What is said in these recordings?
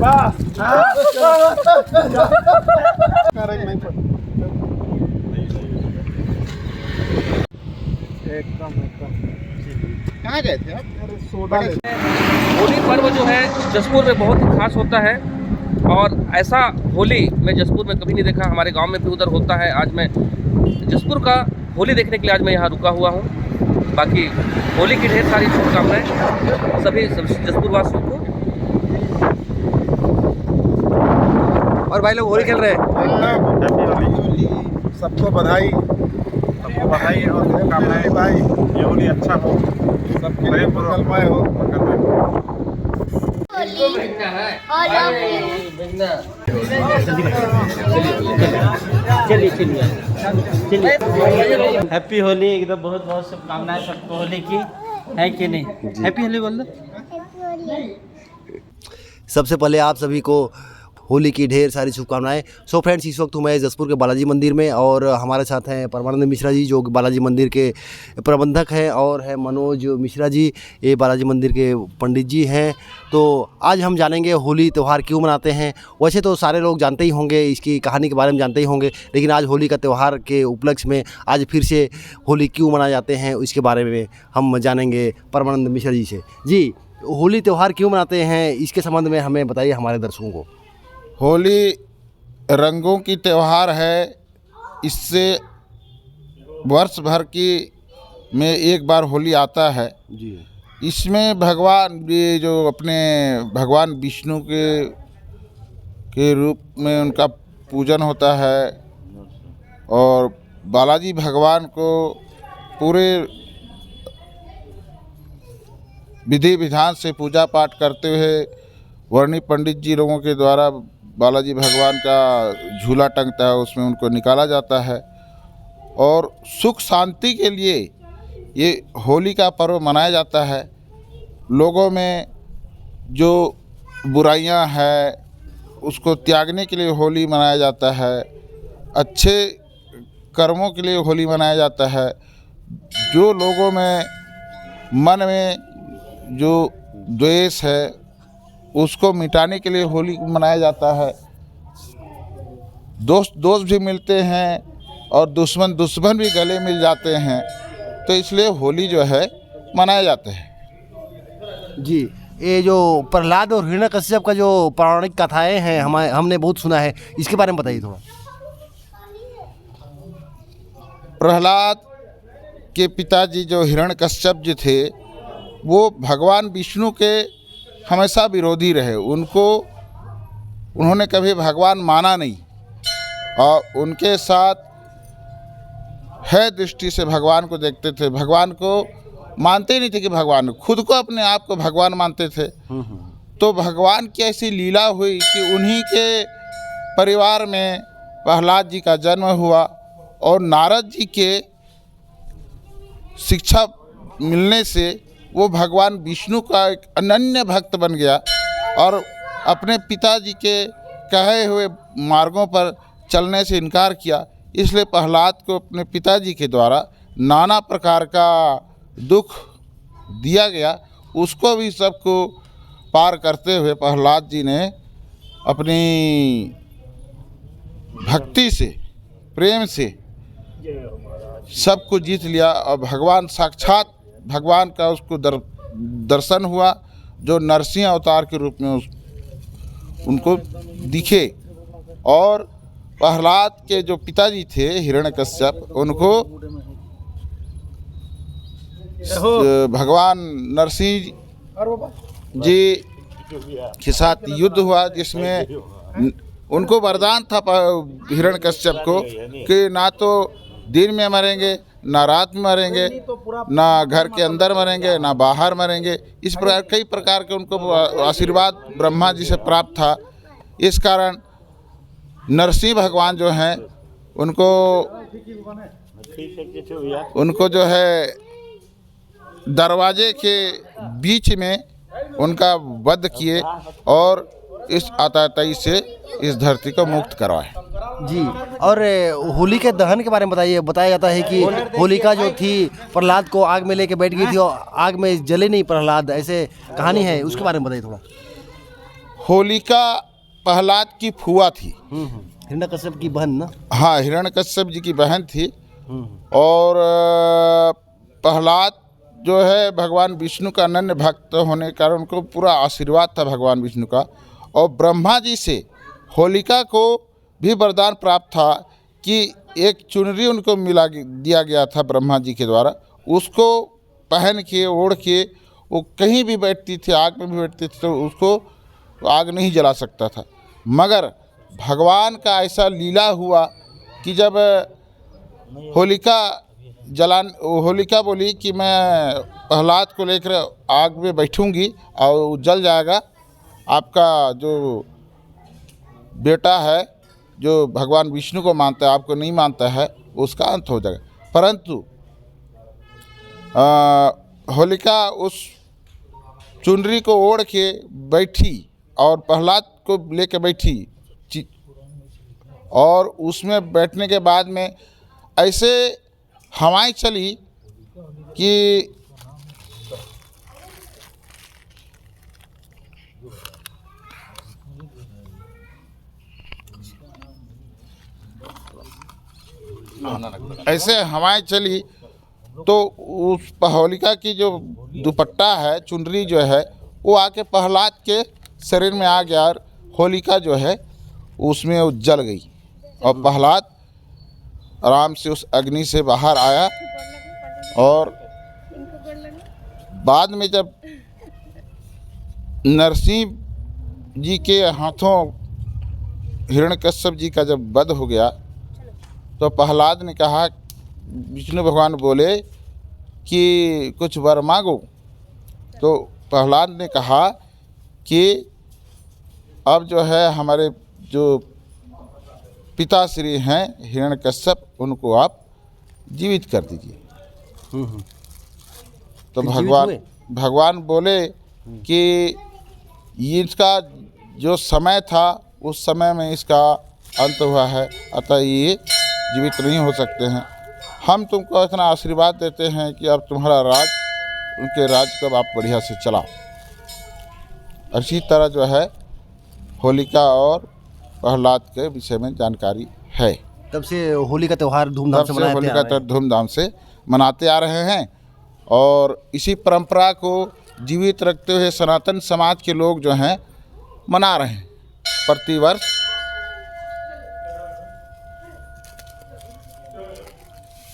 कहाँ गए थे आप? होली पर्व जो है जसपुर में बहुत ही खास होता है और ऐसा होली मैं जसपुर में कभी नहीं देखा। हमारे गांव में भी उधर होता है। आज मैं जसपुर का होली देखने के लिए आज मैं यहाँ रुका हुआ हूँ। बाकी होली की ढेर सारी शुभकामनाएं सभी जसपुर वासियों को। और भाई लोग होली खेल रहे हैं। सबको बधाई और शुभकामनाएं भाई। ये होली अच्छा हो, सबके लिए मंगलमय हो। हैप्पी होली, एकदम बहुत बहुत शुभकामनाएं सबको होली की, है कि नहीं? हैप्पी होली बोल दो। सबसे पहले आप सभी को होली की ढेर सारी शुभकामनाएं। सो फ्रेंड्स, इस वक्त हूँ मैं जसपुर के बालाजी मंदिर में और हमारे साथ हैं परमानंद मिश्रा जी जो बालाजी मंदिर के प्रबंधक हैं, और है मनोज मिश्रा जी, ये बालाजी मंदिर के पंडित जी हैं। तो आज हम जानेंगे होली त्यौहार क्यों मनाते हैं। वैसे तो सारे लोग जानते ही होंगे, इसकी कहानी के बारे में जानते ही होंगे, लेकिन आज होली का त्यौहार के उपलक्ष्य में आज फिर से होली क्यों मनाए जाते हैं इसके बारे में हम जानेंगे परमानंद मिश्रा जी से। जी, होली त्यौहार क्यों मनाते हैं इसके संबंध में हमें बताइए हमारे दर्शकों को। होली रंगों की त्यौहार है। इससे वर्ष भर की में एक बार होली आता है जी। इसमें भगवान ये जो अपने भगवान विष्णु के रूप में उनका पूजन होता है और बालाजी भगवान को पूरे विधि विधान से पूजा पाठ करते हुए वर्णी पंडित जी लोगों के द्वारा बालाजी भगवान का झूला टंगता है, उसमें उनको निकाला जाता है और सुख शांति के लिए ये होली का पर्व मनाया जाता है। लोगों में जो बुराइयां हैं उसको त्यागने के लिए होली मनाया जाता है। अच्छे कर्मों के लिए होली मनाया जाता है। जो लोगों में मन में जो द्वेष है उसको मिटाने के लिए होली मनाया जाता है। दोस्त भी मिलते हैं और दुश्मन भी गले मिल जाते हैं, तो इसलिए होली जो है मनाया जाता है। जी, ये जो प्रहलाद और हिरण्यकश्यप का जो पौराणिक कथाएं हैं हमने बहुत सुना है, इसके बारे में बताइए थोड़ा। प्रहलाद के पिताजी जो हिरण्यकश्यप जी थे वो भगवान विष्णु के हमेशा विरोधी रहे। उन्होंने कभी भगवान माना नहीं और उनके साथ है दृष्टि से भगवान को देखते थे। भगवान को मानते ही नहीं थे कि भगवान, खुद को अपने आप को भगवान मानते थे। तो भगवान की ऐसी लीला हुई कि उन्हीं के परिवार में प्रहलाद जी का जन्म हुआ और नारद जी के शिक्षा मिलने से वो भगवान विष्णु का एक अनन्य भक्त बन गया और अपने पिताजी के कहे हुए मार्गों पर चलने से इनकार किया। इसलिए प्रहलाद को अपने पिताजी के द्वारा नाना प्रकार का दुख दिया गया। उसको भी सबको पार करते हुए प्रहलाद जी ने अपनी भक्ति से, प्रेम से सबको जीत लिया और भगवान साक्षात भगवान का उसको दर्शन हुआ जो नरसिंह अवतार के रूप में उनको दिखे। और प्रहलाद के जो पिताजी थे हिरण्यकश्यप, उनको भगवान नरसिंह जी के साथ युद्ध हुआ जिसमें उनको वरदान था हिरण्यकश्यप को कि ना तो दिन में मरेंगे ना रात में मरेंगे, ना घर के अंदर मरेंगे ना बाहर मरेंगे। इस प्रकार कई प्रकार के उनको आशीर्वाद ब्रह्मा जी से प्राप्त था। इस कारण नरसिंह भगवान जो हैं उनको जो है दरवाजे के बीच में उनका वध किए और इस आतताई से इस धरती को मुक्त करवाए। जी, और होली के दहन के बारे में बताइए। बताया जाता है कि होलिका जो थी प्रहलाद को आग में लेके बैठ गई थी और आग में जले नहीं प्रहलाद, ऐसे कहानी है, उसके बारे में बताइए थोड़ा। होलिका प्रहलाद की फुआ थी। हिरण्यकश्यप की बहन ना। हाँ, हिरण्यकश्यप जी की बहन थी। हम्म, और प्रहलाद जो है भगवान विष्णु का अनन्य भक्त होने के कारण उनको पूरा आशीर्वाद था भगवान विष्णु का। और ब्रह्मा जी से होलिका को भी वरदान प्राप्त था कि एक चुनरी उनको दिया गया था ब्रह्मा जी के द्वारा। उसको पहन के ओढ़ के वो कहीं भी बैठती थी, आग में भी बैठती थी तो उसको आग नहीं जला सकता था। मगर भगवान का ऐसा लीला हुआ कि जब होलिका बोली कि मैं प्रहलाद को लेकर आग में बैठूंगी और वो जल जाएगा, आपका जो बेटा है जो भगवान विष्णु को मानता है, आपको नहीं मानता है, उसका अंत हो जाएगा। परंतु होलिका उस चुनरी को ओढ़ के बैठी और प्रहलाद को लेकर बैठी और उसमें बैठने के बाद में ऐसे हवाएं चली कि तो उस होलिका की जो दुपट्टा है, चुनरी जो है, वो आके प्रहलाद के शरीर में आ गया और होलिका जो है उसमें वो जल गई। और प्रहलाद आराम से उस अग्नि से बाहर आया। और बाद में जब नरसिंह जी के हाथों हिरण्यकश्यप जी का जब वध हो गया तो प्रहलाद ने कहा, विष्णु भगवान बोले कि कुछ वर मांगो। तो प्रहलाद ने कहा कि अब जो है हमारे जो पिताश्री हैं हिरण्यकश्यप, उनको आप जीवित कर दीजिए। तो भगवान बोले कि इसका जो समय था उस समय में इसका अंत हुआ है, अतः ये जीवित नहीं हो सकते हैं। हम तुमको इतना आशीर्वाद देते हैं कि अब तुम्हारा राज, उनके राज को आप बढ़िया से चलाओ। इसी तरह जो है होलिका और प्रहलाद के विषय में जानकारी है। तब से होली का त्यौहार धूमधाम से मनाते होली का धूमधाम से मनाते आ रहे हैं। और इसी परंपरा को जीवित रखते हुए सनातन समाज के लोग जो हैं मना रहे हैं प्रतिवर्ष।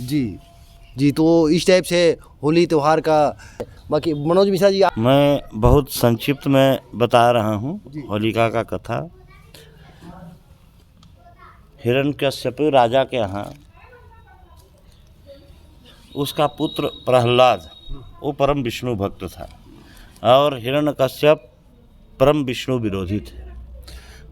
जी, तो इस टाइप से होली त्यौहार का। बाकी मनोज मिश्रा जी, मैं बहुत संक्षिप्त में बता रहा हूँ होलिका का कथा। हिरण्यकश्यप राजा के यहाँ उसका पुत्र प्रहलाद वो परम विष्णु भक्त था और हिरण्यकश्यप परम विष्णु विरोधी थे।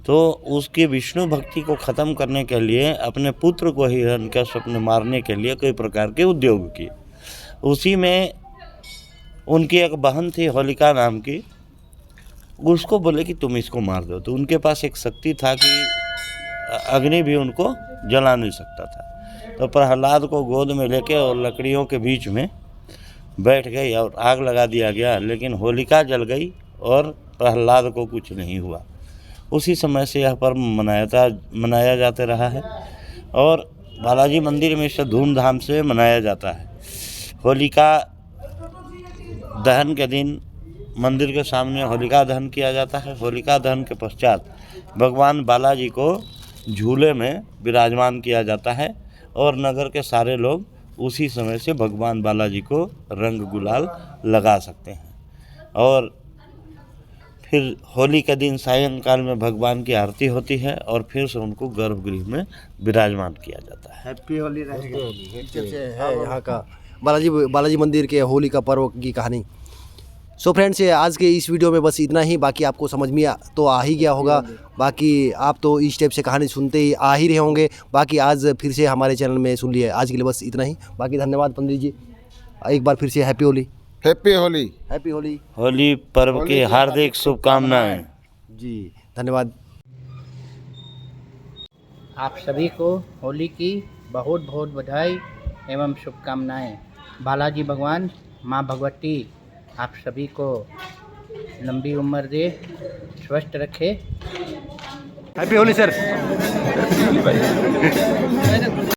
तो उसकी विष्णु भक्ति को ख़त्म करने के लिए अपने पुत्र को हिरण्यकश्यप ने मारने के लिए कई प्रकार के उद्योग किए। उसी में उनकी एक बहन थी होलिका नाम की, उसको बोले कि तुम इसको मार दो। तो उनके पास एक शक्ति था कि अग्नि भी उनको जला नहीं सकता था। तो प्रहलाद को गोद में लेके और लकड़ियों के बीच में बैठ गई और आग लगा दिया गया, लेकिन होलिका जल गई और प्रहलाद को कुछ नहीं हुआ। उसी समय से यह पर्व मनाया जाते रहा है और बालाजी मंदिर में इसे धूमधाम से मनाया जाता है। होलिका दहन के दिन मंदिर के सामने होलिका दहन किया जाता है। होलिका दहन के पश्चात भगवान बालाजी को झूले में विराजमान किया जाता है और नगर के सारे लोग उसी समय से भगवान बालाजी को रंग गुलाल लगा सकते हैं। और फिर होली के दिन सायंकाल में भगवान की आरती होती है और फिर से उनको गर्भगृह में विराजमान किया जाता है। हैप्पी होली रहेगा। है यहाँ का बालाजी मंदिर के होली का पर्व की कहानी। सो फ्रेंड्स, आज के इस वीडियो में बस इतना ही। बाकी आपको समझ में तो आ ही गया होगा। बाकी आप तो इस टाइप से कहानी सुनते ही आ ही रहे होंगे। बाकी आज फिर से हमारे चैनल में सुन लिए। आज के लिए बस इतना ही। बाकी धन्यवाद पंडित जी, एक बार फिर से happy Holi. Happy Holi. Happy Holi. Holi पर्व की हार्दिक शुभकामनाएं। जी धन्यवाद। आप सभी को होली की बहुत बहुत बधाई एवं शुभकामनाएं। बालाजी भगवान, माँ भगवती आप सभी को लंबी उम्र दे, स्वस्थ रखे। Happy Holi sir.